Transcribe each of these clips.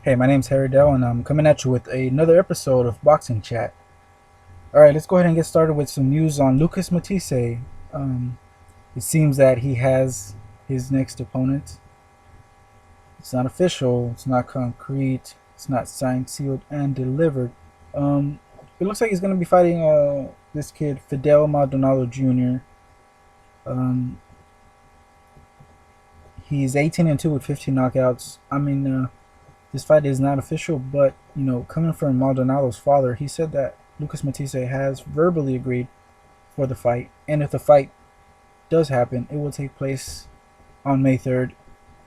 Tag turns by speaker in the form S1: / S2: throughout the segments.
S1: Hey, my name's Harry Dell, and I'm coming at you with another episode of Boxing Chat. Alright, let's go ahead and get started with some news on Lucas Matthysse. Um, it seems that he has his next opponent. It's not official, it's not concrete, it's not signed, sealed, and delivered. It looks like he's going to be fighting this kid, Fidel Maldonado Jr. Um, he's 18-2 with 15 knockouts. This fight is not official, but coming from Maldonado's father, he said that Lucas Matthysse has verbally agreed for the fight, and if the fight does happen, it will take place on May 3rd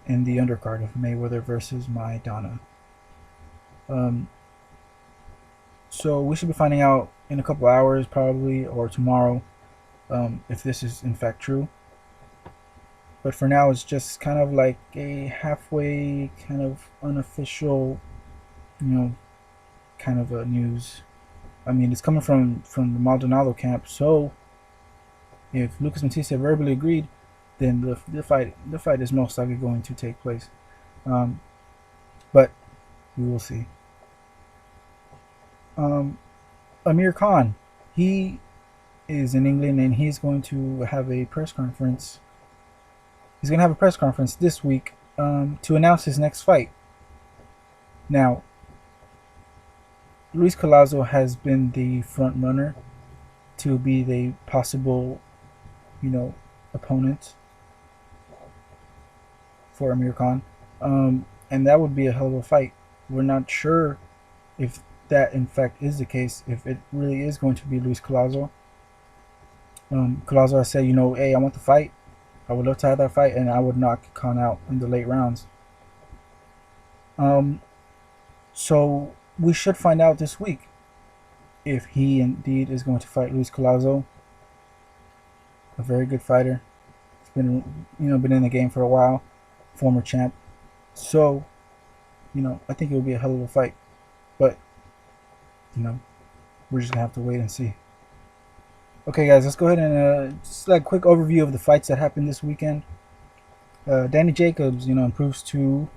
S1: in the undercard of Mayweather versus Maidana. So we should be finding out in a couple hours, probably, or tomorrow, if this is in fact true. But for now, it's just kind of like a halfway, kind of unofficial, kind of a news. I mean, it's coming from the Maldonado camp. So if Lucas Matthysse verbally agreed, then the fight is most likely going to take place. But we will see. Amir Khan, he is in England, and he's going to have a press conference. He's going to have a press conference this week to announce his next fight. Now, Luis Collazo has been the front runner to be the possible, opponent for Amir Khan, and that would be a hell of a fight. We're not sure if that in fact is the case, if it really is going to be Luis Collazo. Collazo has said, hey, I want the fight. I would love to have that fight, and I would knock Khan out in the late rounds. So we should find out this week if he indeed is going to fight Luis Collazo, a very good fighter. He's been in the game for a while, former champ. So, I think it will be a hell of a fight. But, we're just gonna have to wait and see. Okay, guys, let's go ahead and just like a quick overview of the fights that happened this weekend. Danny Jacobs, improves to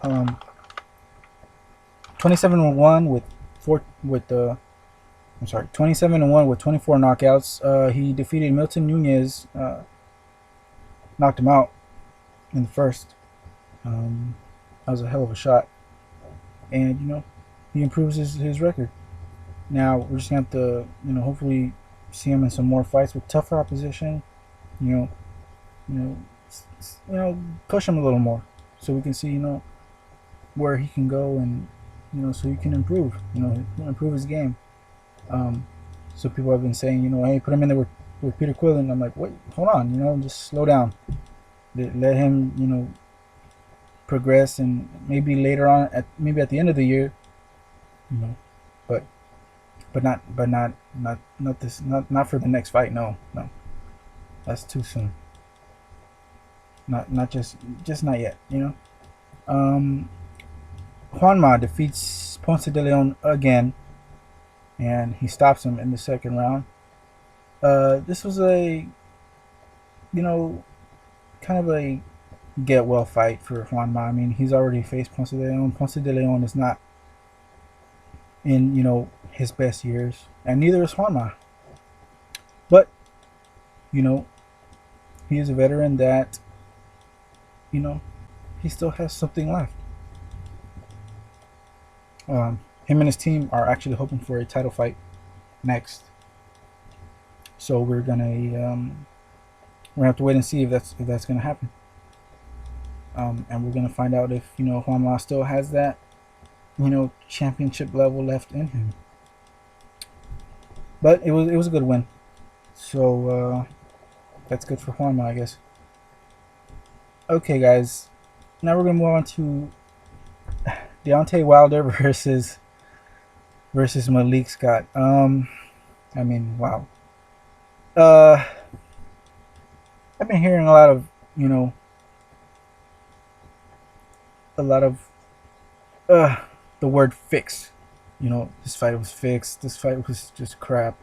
S1: 27-1 with 27-1 with 24 knockouts. He defeated Milton Nunez, knocked him out in the first. That was a hell of a shot, and he improves his record. Now we're just gonna have to, hopefully see him in some more fights with tougher opposition. Push him a little more so we can see, where he can go, and so he can improve. Improve his game. So people have been saying, hey, put him in there with Peter Quillen. I'm like, wait, hold on, just slow down. Let him, progress, and maybe later on, maybe at the end of the year, but not for the next fight. No, that's too soon. Not just not yet. Juan Ma defeats Ponce de Leon again, and he stops him in the second round. This was a kind of a get well fight for Juan Ma. I mean, he's already faced Ponce de Leon. Ponce de Leon is not in his best years, and neither is Juan Ma. But he is a veteran that he still has something left. Him and his team are actually hoping for a title fight next, so we're gonna have to wait and see if that's gonna happen. And we're gonna find out if Juan Ma still has that championship level left in him. But it was a good win, so that's good for Juan Ma, I guess. Okay, guys, now we're gonna move on to Deontay Wilder versus Malik Scott. Wow. I've been hearing a lot of the word fix. This fight was fixed. This fight was just crap.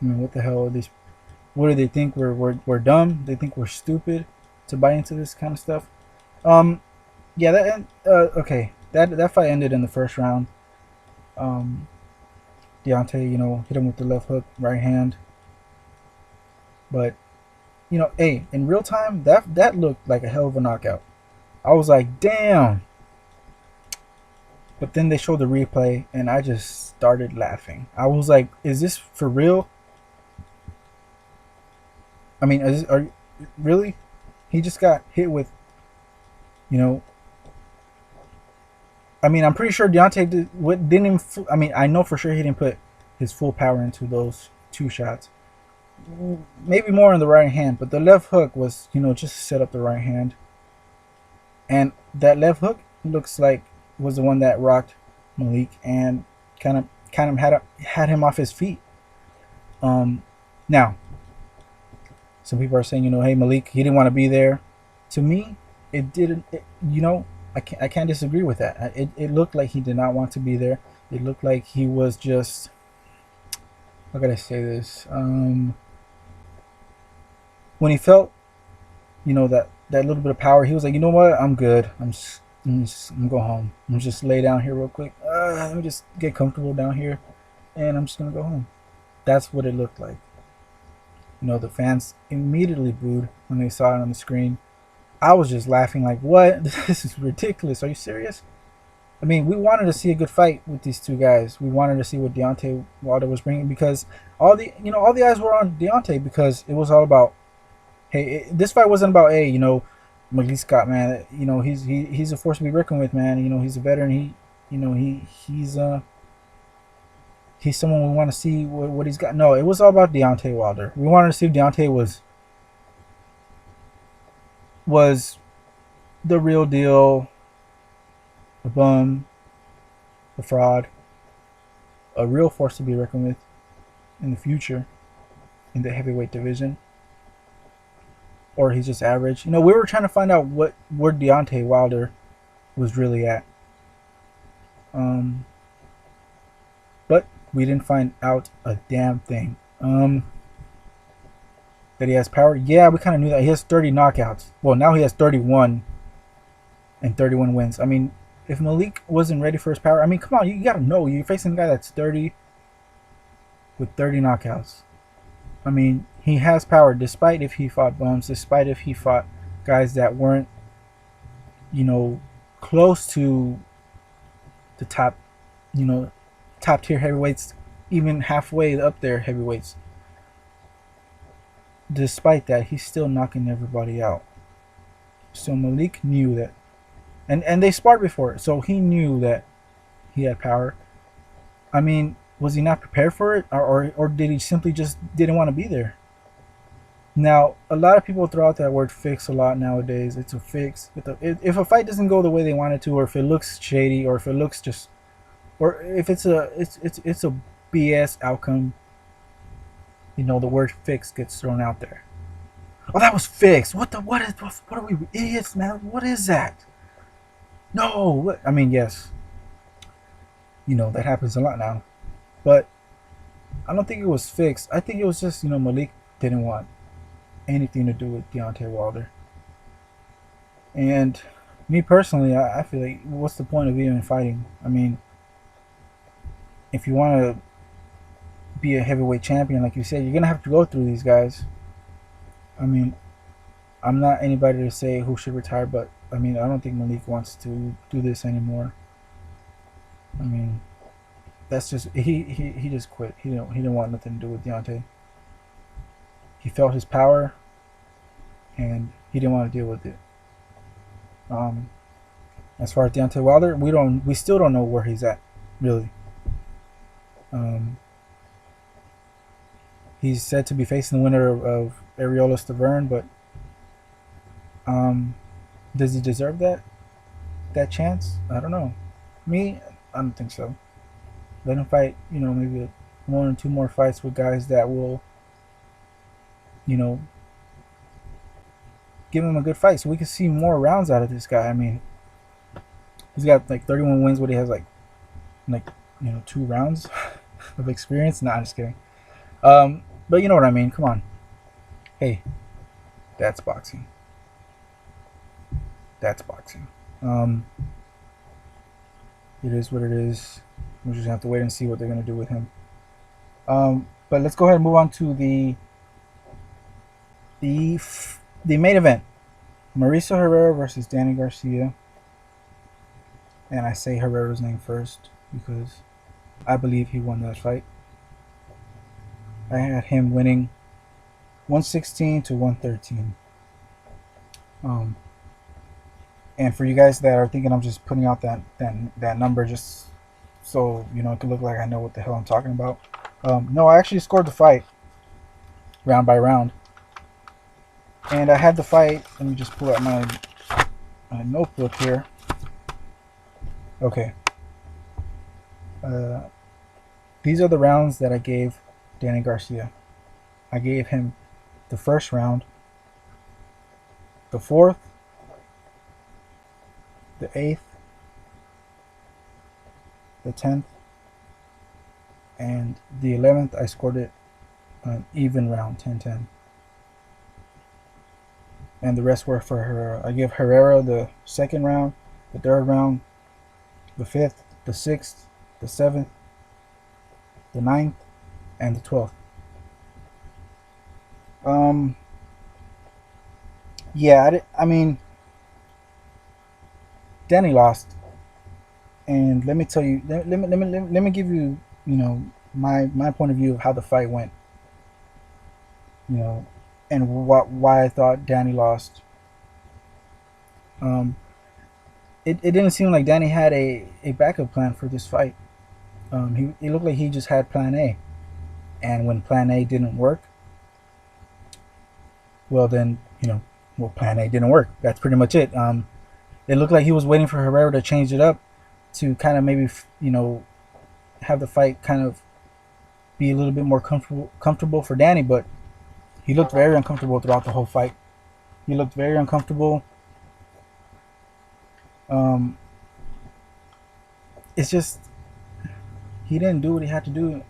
S1: I mean, what the hell are these? What do they think? We're dumb? They think we're stupid to buy into this kind of stuff? Yeah. Okay. that fight ended in the first round. Um, Deontay, hit him with the left hook, right hand. But hey, in real time, that looked like a hell of a knockout. I was like, damn. But then they showed the replay, and I just started laughing. I was like, is this for real? I mean, really? He just got hit with, you know. I mean, I'm pretty sure Deontay didn't even. I mean, I know for sure he didn't put his full power into those two shots. Maybe more in the right hand, but the left hook was, just to set up the right hand. And that left hook looks like was the one that rocked Malik and kind of had him off his feet. Now, some people are saying, hey, Malik, he didn't want to be there. To me, it didn't. I can't disagree with that. It looked like he did not want to be there. It looked like he was just. How can I say this? When he felt, that little bit of power, he was like, you know what? I'm good. I'm gonna go home. I'm just lay down here real quick. Let me just get comfortable down here, and I'm just gonna go home. That's what it looked like. The fans immediately booed when they saw it on the screen. I was just laughing like, what? This is ridiculous. Are you serious? I mean, we wanted to see a good fight with these two guys. We wanted to see what Deontay Wilder was bringing because all the eyes were on Deontay because it was all about, hey, this fight wasn't about, hey, Matthysse Scott, man, he's a force to be reckoned with, man. He's a veteran. He's someone we want to see what he's got. No, it was all about Deontay Wilder. We wanted to see if Deontay was the real deal, a bum, a fraud, a real force to be reckoned with in the future in the heavyweight division, or he's just average. We were trying to find out where Deontay Wilder was really at. But we didn't find out a damn thing. That he has power. Yeah, we kind of knew that. He has 30 knockouts. Well, now he has 31 and 31 wins. I mean, if Malik wasn't ready for his power, I mean, come on, you got to know. You're facing a guy that's 30 with 30 knockouts. I mean, he has power despite if he fought bums, despite if he fought guys that weren't, close to the top, top tier heavyweights, even halfway up there heavyweights. Despite that, he's still knocking everybody out. So Malik knew that, and they sparred before, so he knew that he had power. I mean, was he not prepared for it, or did he simply just didn't want to be there? Now, a lot of people throw out that word "fix" a lot nowadays. It's a fix. If a fight doesn't go the way they want it to, or if it looks shady, or if it looks just, or if it's a BS outcome. The word "fix" gets thrown out there. Oh, that was fixed. What are we idiots, man? What is that? No, what? I mean, yes. That happens a lot now. But I don't think it was fixed. I think it was just, Malik didn't want anything to do with Deontay Wilder. And me personally, I feel like, what's the point of even fighting? I mean, if you want to be a heavyweight champion, like you said, you're gonna have to go through these guys. I mean, I'm not anybody to say who should retire, but I mean, I don't think Malik wants to do this anymore. I mean, that's just he just quit. He didn't want nothing to do with Deontay. He felt his power, and he didn't want to deal with it. As far as Deontay Wilder, we still don't know where he's at, really. He's said to be facing the winner of Ariola Stavern, but does he deserve that chance? I don't know. Me, I don't think so. Let him fight, maybe 1 or 2 more fights with guys that will, give him a good fight, so we can see more rounds out of this guy. I mean, he's got like 31 wins, but he has like 2 rounds of experience. Nah, I'm just kidding. But you know what I mean. Come on. Hey, that's boxing. That's boxing. It is what it is. We just have to wait and see what they're gonna do with him. But let's go ahead and move on to the the main event: Mauricio Herrera versus Danny Garcia. And I say Herrera's name first because I believe he won that fight. I had him winning 116 to 113. And for you guys that are thinking I'm just putting out that number just so you know it could look like I know what the hell I'm talking about. No, I actually scored the fight round by round, and I had the fight. Let me just pull out my notebook here. Okay. These are the rounds that I gave Danny Garcia. I gave him the first round, the fourth, the 8th, the 10th, and the 11th. I scored it an even round, 10-10. And the rest were for Herrera. I give Herrera the second round, the third round, the 5th, the 6th, the 7th, the 9th, and the 12th. Yeah, I mean, Danny lost, and let me tell you, let me give you, my point of view of how the fight went, you know, and why I thought Danny lost. It didn't seem like Danny had a backup plan for this fight. It looked like he just had plan A, and when plan A didn't work, well then, plan A didn't work. That's pretty much it. It looked like he was waiting for Herrera to change it up to kind of maybe, have the fight kind of be a little bit more comfortable for Danny, but he looked very uncomfortable throughout the whole fight. He looked very uncomfortable. It's just he didn't do what he had to do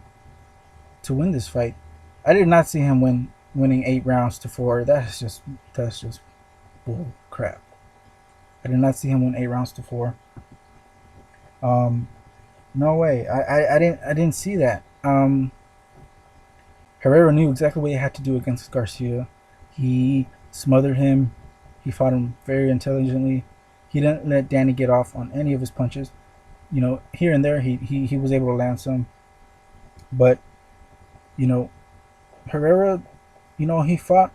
S1: to win this fight. I did not see him winning 8 rounds to 4. That's just bull crap. I did not see him win 8 rounds to 4. No way. I didn't see that. Herrera knew exactly what he had to do against Garcia. He smothered him. He fought him very intelligently. He didn't let Danny get off on any of his punches. Here and there he was able to land some. But, Herrera, he fought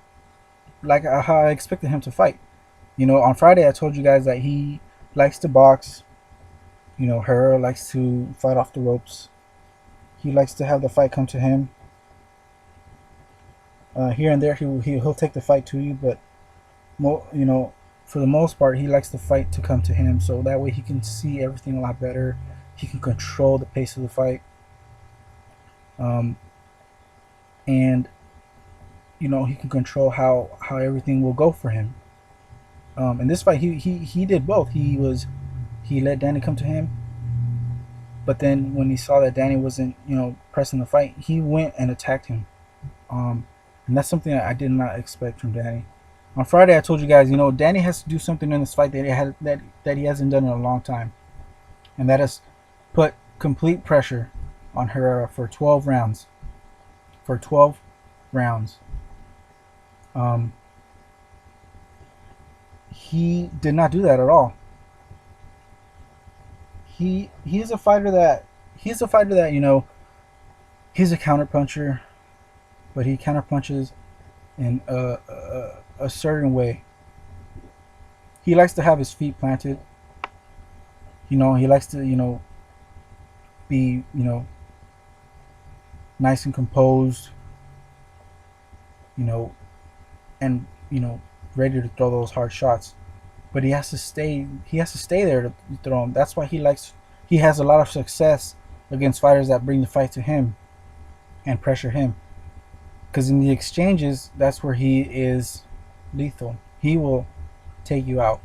S1: like how I expected him to fight. On Friday I told you guys that he likes to box. Herrera likes to fight off the ropes. He likes to have the fight come to him. Here and there he'll take the fight to you, but for the most part he likes the fight to come to him, so that way he can see everything a lot better. He can control the pace of the fight. And he can control how everything will go for him. In this fight he did both. He let Danny come to him, but then when he saw that Danny wasn't pressing the fight, he went and attacked him. And that's something I did not expect from Danny. On Friday I told you guys, Danny has to do something in this fight that he hasn't done in a long time, and that is put complete pressure on Herrera for 12 rounds. For 12 rounds. He did not do that at all. He's a fighter that he's a counterpuncher, but he counterpunches in a certain way. He likes to have his feet planted. He likes to be nice and composed. And ready to throw those hard shots, but he has to stay there to throw them. That's why he has a lot of success against fighters that bring the fight to him and pressure him, because in the exchanges, that's where he is lethal. He will take you out.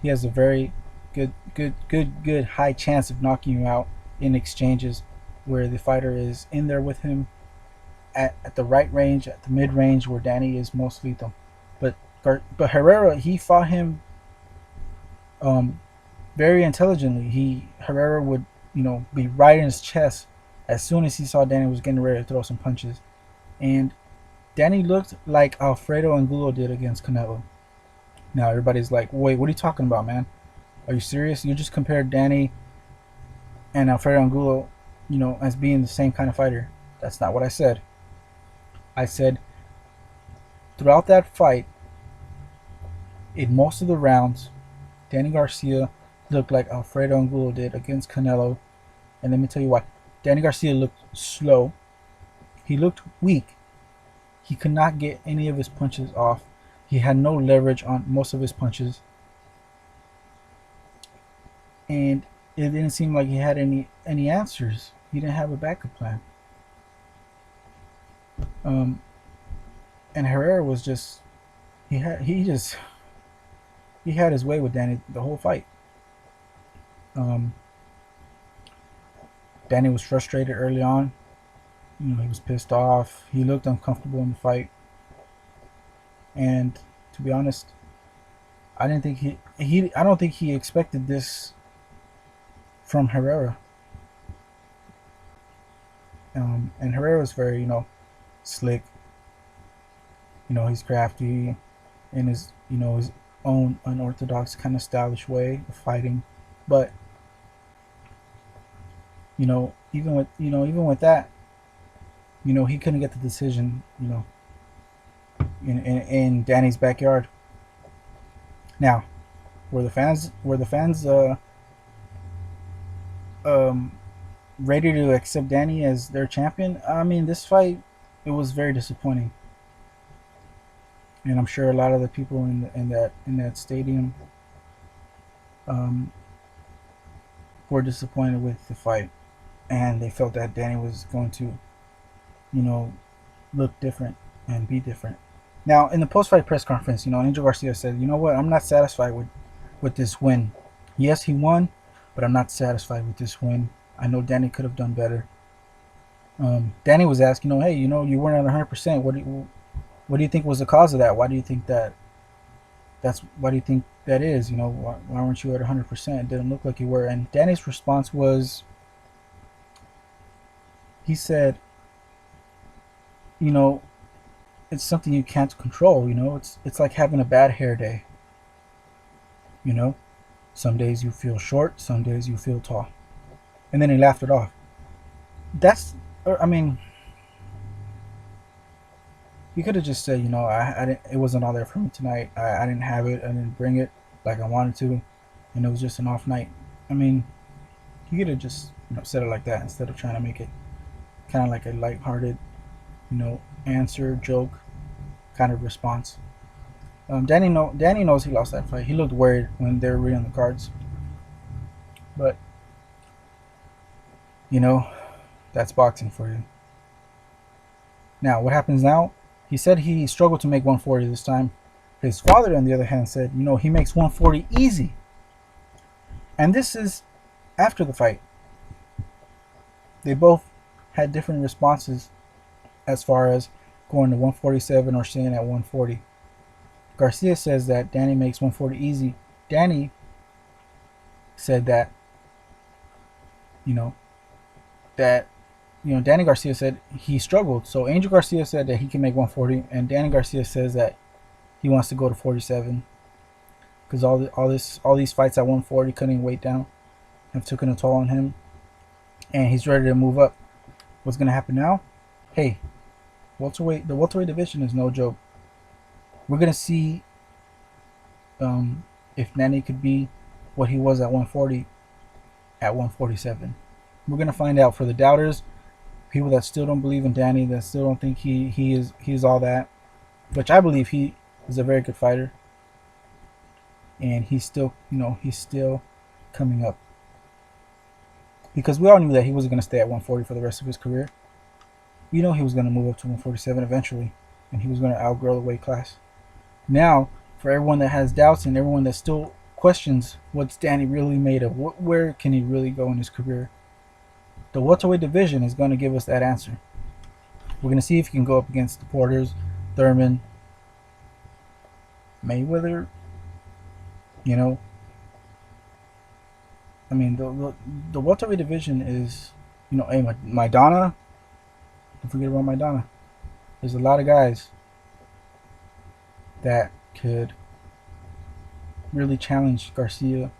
S1: He has a very good high chance of knocking you out in exchanges where the fighter is in there with him at the right range, at the mid range where Danny is most lethal. But Herrera, he fought him very intelligently. Herrera would, be right in his chest as soon as he saw Danny was getting ready to throw some punches. And Danny looked like Alfredo Angulo did against Canelo. Now everybody's like, wait, what are you talking about, man? Are you serious? You just compared Danny and Alfredo Angulo, as being the same kind of fighter. That's not what I said. I said throughout that fight, in most of the rounds, Danny Garcia looked like Alfredo Angulo did against Canelo. And let me tell you why. Danny Garcia looked slow. He looked weak. He could not get any of his punches off. He had no leverage on most of his punches. And it didn't seem like he had any answers. He didn't have a backup plan. And Herrera was just he had his way with Danny the whole fight. Danny was frustrated early on. He was pissed off. He looked uncomfortable in the fight. And to be honest, I don't think he expected this from Herrera. And Herrera was very, slick. He's crafty in his, his own unorthodox kind of stylish way of fighting. But, even with that, he couldn't get the decision, in Danny's backyard. Now, were the fans ready to accept Danny as their champion? I mean, this fight, it was very disappointing, and I'm sure a lot of the people in that stadium were disappointed with the fight, and they felt that Danny was going to, look different and be different. Now, in the post-fight press conference, Angel Garcia said, "You know what? I'm not satisfied with this win. Yes, he won, but I'm not satisfied with this win. I know Danny could have done better." Danny was asked, hey, you weren't at 100%. What do you think was the cause of that? Why do you think that is? Why weren't you at 100%? It didn't look like you were. And Danny's response was, he said, it's something you can't control. It's like having a bad hair day. Some days you feel short, some days you feel tall. And then he laughed it off. He could have just said, I didn't, it wasn't all there for me tonight. I didn't have it. I didn't bring it like I wanted to. And it was just an off night. He could have just, said it like that instead of trying to make it kind of like a lighthearted, answer, joke kind of response. Danny knows he lost that fight. He looked worried when they were reading the cards. But, that's boxing for you. Now, what happens now? He said he struggled to make 140 this time. His father, on the other hand, said, he makes 140 easy. And this is after the fight. They both had different responses as far as going to 147 or staying at 140. Garcia says that Danny makes 140 easy. Danny said that, Danny Garcia said he struggled. So Angel Garcia said that he can make 140, and Danny Garcia says that he wants to go to 47 because all these fights at 140 cutting weight down have taken a toll on him, and he's ready to move up. What's gonna happen now? Hey, the welterweight division is no joke. We're gonna see if Danny could be what he was at 140 at 147. We're gonna find out. For the doubters, people that still don't believe in Danny, that still don't think he's all that, which I believe he is a very good fighter, and he's still coming up, because we all knew that he wasn't going to stay at 140 for the rest of his career. He was going to move up to 147 eventually, and he was going to outgrow the weight class. Now, for everyone that has doubts and everyone that still questions what's Danny really made of, where can he really go in his career, the welterweight division is going to give us that answer. We're going to see if he can go up against the Porters, Thurman, Mayweather, I mean, the welterweight division is, hey, Maidana. Don't forget about Maidana. There's a lot of guys that could really challenge Garcia,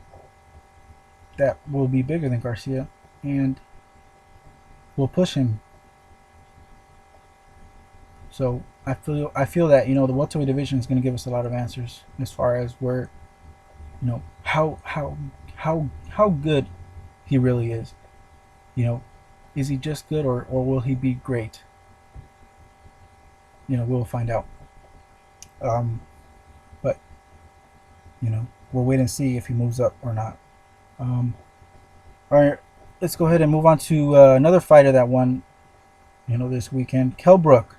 S1: that will be bigger than Garcia, and will push him. So I feel that the welterweight division is going to give us a lot of answers as far as where, how good he really is. Is he just good, or will he be great? We'll find out. But we'll wait and see if he moves up or not. All right, let's go ahead and move on to another fighter that won, this weekend. Kell Brook.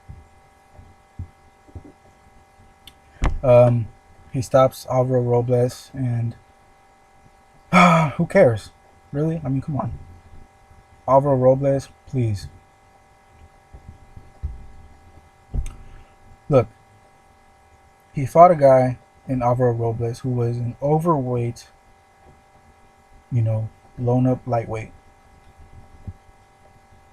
S1: He stops Alvaro Robles, and who cares? Really? I mean, come on. Alvaro Robles, please. Look, he fought a guy in Alvaro Robles who was an overweight, blown up lightweight.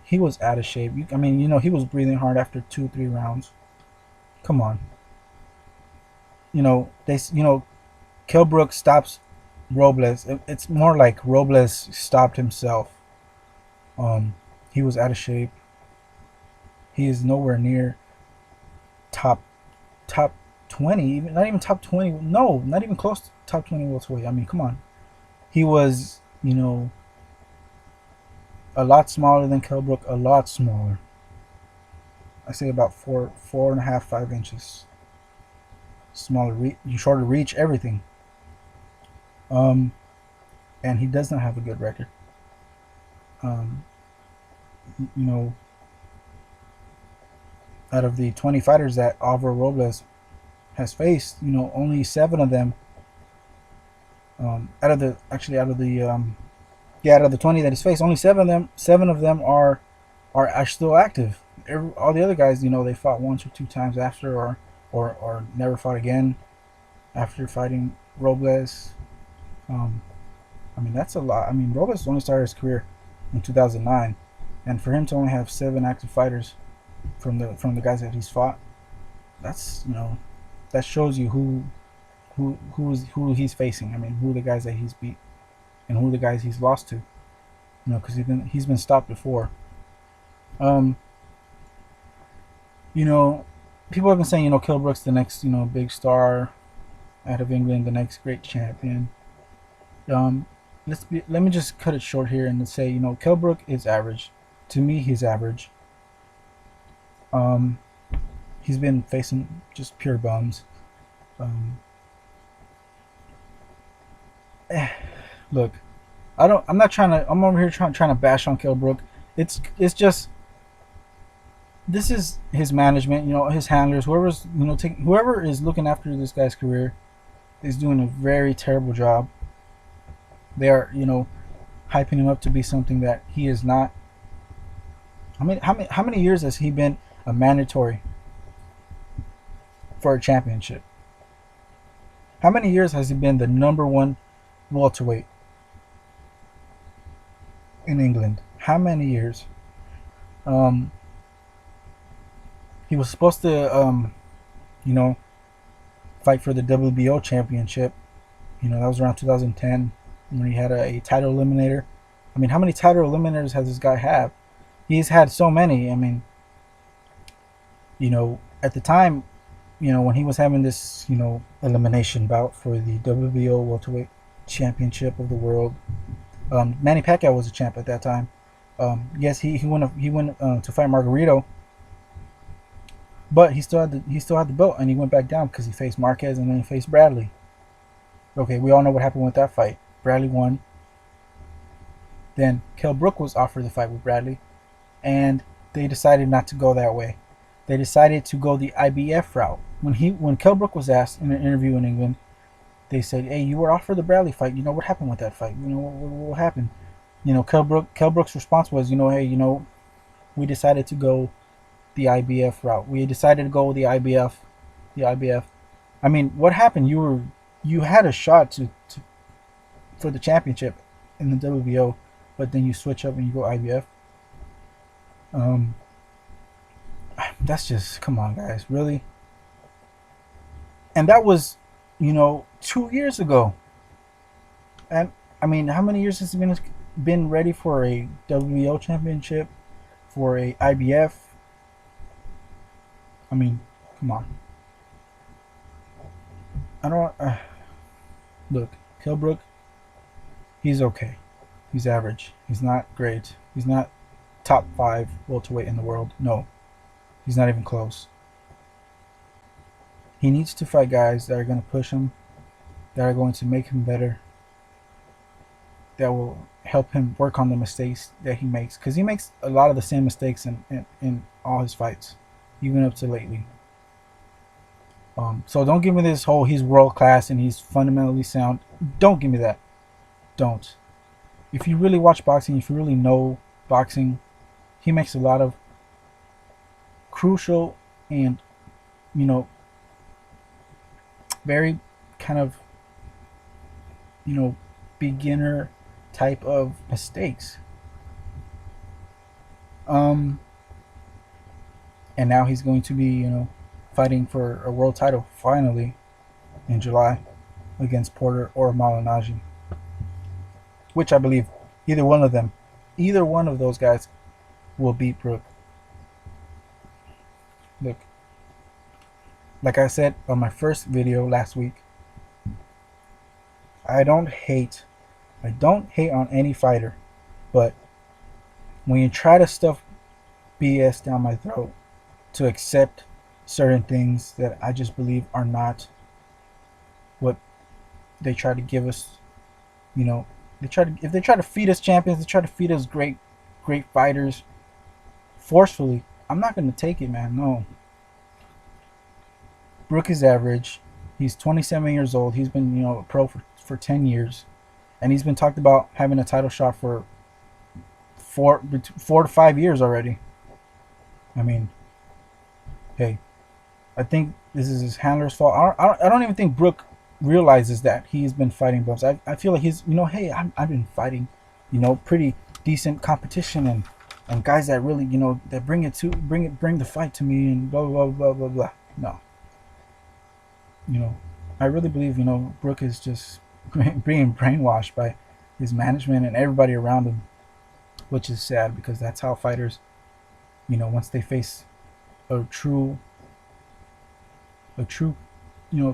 S1: He was out of shape. I mean, he was breathing hard after 2-3 rounds. Come on. Kell Brook stops Robles. It's more like Robles stopped himself. He was out of shape. He is nowhere near top 20, even not even top 20. No, not even close to top 20 welterweight. I mean, come on. He was, a lot smaller than Kell Brook. A lot smaller. I say about 4.5, 5 inches smaller, shorter reach, everything. And he does not have a good record. Out of the 20 fighters that Alvaro Robles has faced, only 7 of them, out of the 20 that he's faced, only 7 of them are still active. All the other guys, they fought once or 2 times after, or never fought again after fighting Robles. I mean, that's a lot. I mean, Robles only started his career in 2009, and for him to only have 7 active fighters from the guys that he's fought, that's that shows you who he's facing. I mean, who the guys that he's beat and who the guys he's lost to. Because he's been stopped before. People have been saying, Kell Brook's the next, big star out of England, the next great champion. Let me just cut it short here and say, Kell Brook is average. To me, he's average. He's been facing just pure bums. Look, I'm over here trying to bash on Kell Brook. It's just, this is his management, his handlers, whoever is looking after this guy's career is doing a very terrible job. They are, hyping him up to be something that he is not. How many years has he been a mandatory for a championship? How many years has he been the #1 welterweight in England? How many years? He was supposed to, fight for the WBO championship. That was around 2010 when he had a title eliminator. I mean, how many title eliminators has this guy have? He's had so many. I mean, at the time, when he was having this, elimination bout for the WBO welterweight championship of the world, Manny Pacquiao was a champ at that time. Yes, he went to fight Margarito, but he still had the belt, and he went back down because he faced Marquez and then he faced Bradley. Okay, we all know what happened with that fight. Bradley won. Then Kell Brook was offered the fight with Bradley, and they decided not to go that way. They decided to go the IBF route. When Kell Brook was asked in an interview in England, they said, "Hey, you were offered the Bradley fight. What happened with that fight? What happened?" Kell Brook's response was, "Hey, we decided to go the IBF route. We decided to go the IBF. The IBF. I mean, what happened? You had a shot for the championship in the WBO, but then you switch up and you go IBF. Um, that's just, come on, guys, really. And that was, 2 years ago. And I mean, how many years has he been ready for a WBO championship, for a IBF? I mean, come on. I don't look. Kell Brook, he's okay. He's average. He's not great. He's not top 5 welterweight in the world. No, he's not even close. He needs to fight guys that are going to push him, that are going to make him better, that will help him work on the mistakes that he makes, because he makes a lot of the same mistakes in all his fights, even up to lately. So don't give me this whole he's world class and he's fundamentally sound. Don't give me that. Don't. If you really watch boxing, if you really know boxing, he makes a lot of crucial and, very kind of, beginner type of mistakes. And now he's going to be, fighting for a world title finally in July against Porter or Malignaggi, which I believe either one of those guys will beat Brook. Look, like I said on my first video last week, I don't hate on any fighter, but when you try to stuff BS down my throat to accept certain things that I just believe are not what they try to give us, if they try to feed us champions, they try to feed us great fighters forcefully, I'm not going to take it, man. No. Brook is average. He's 27 years old. He's been, a pro for 10 years. And he's been talked about having a title shot for 4 to 5 years already. I mean, hey, I think this is his handler's fault. I don't even think Brook realizes that he's been fighting bumps. I feel like he's, hey, I've been fighting, pretty decent competition and guys that really, that bring the fight to me and blah blah blah blah blah. No. I really believe, Brook is just being brainwashed by his management and everybody around him, which is sad because that's how fighters, once they face a true,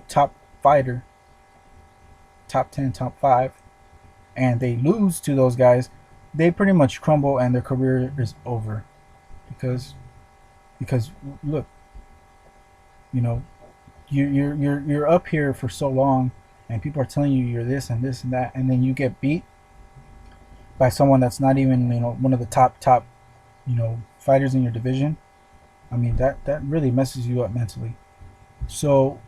S1: top fighter, top 10, top 5, and they lose to those guys, they pretty much crumble and their career is over. Because look, you're up here for so long and people are telling you you're this and this and that, and then you get beat by someone that's not even, one of the top, fighters in your division. I mean, that really messes you up mentally. So,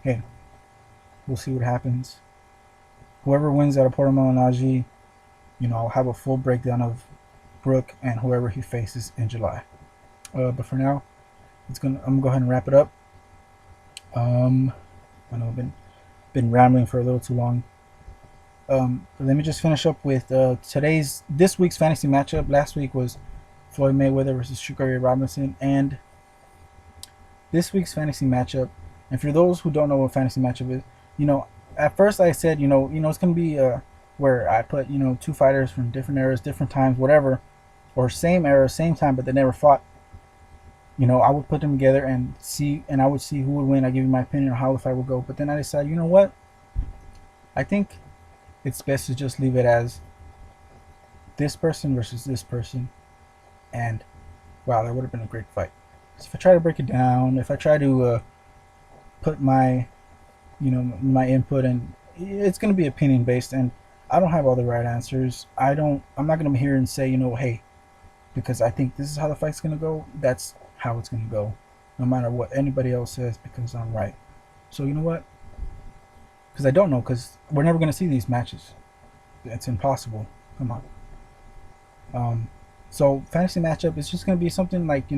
S1: hey, we'll see what happens. Whoever wins out of Porter Malignaggi, I'll have a full breakdown of Brook and whoever he faces in July. But for now, I'm gonna go ahead and wrap it up. I know I've been rambling for a little too long. Let me just finish up with this week's fantasy matchup. Last week was Floyd Mayweather versus Sugar Ray Robinson, and this week's fantasy matchup. And for those who don't know what fantasy matchup is, at first I said, it's gonna be where I put, 2 fighters from different eras, different times, whatever, or same era, same time, but they never fought. I would put them together and I would see who would win. I give you my opinion on how the fight would go. But then I decided, you know what? I think it's best to just leave it as this person versus this person. And wow, that would have been a great fight. So if I try to break it down, if I try to put my, my input, and it's going to be opinion based, and I don't have all the right answers. I'm not going to be here and say, hey, because I think this is how the fight's going to go, that's how it's going to go, no matter what anybody else says, because I'm right. So you know what? Because I don't know, because we're never going to see these matches. It's impossible. Come on. So fantasy matchup is just going to be something like,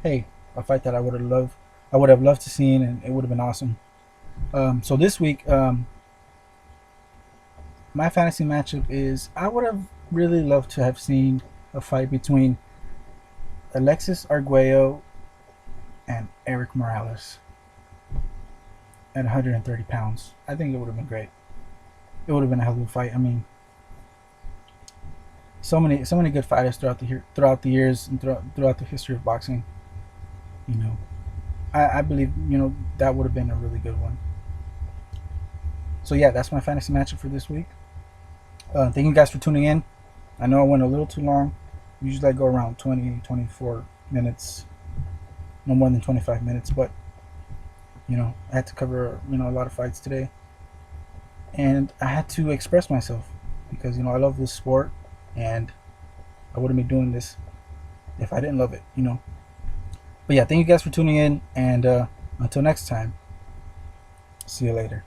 S1: hey, a fight that I would have loved to see, and it would have been awesome. So this week, my fantasy matchup is I would have really loved to have seen a fight between Alexis Arguello and Eric Morales at 130 pounds. I think it would have been great. It would have been a hell of a fight. I mean, so many good fighters throughout the years and throughout the history of boxing. You know, I believe that would have been a really good one. So yeah, that's my fantasy matchup for this week. Thank you guys for tuning in. I know I went a little too long. Usually I go around 20, 24 minutes, no more than 25 minutes. But I had to cover a lot of fights today, and I had to express myself because I love this sport, and I wouldn't be doing this if I didn't love it. But yeah, thank you guys for tuning in, and until next time, see you later.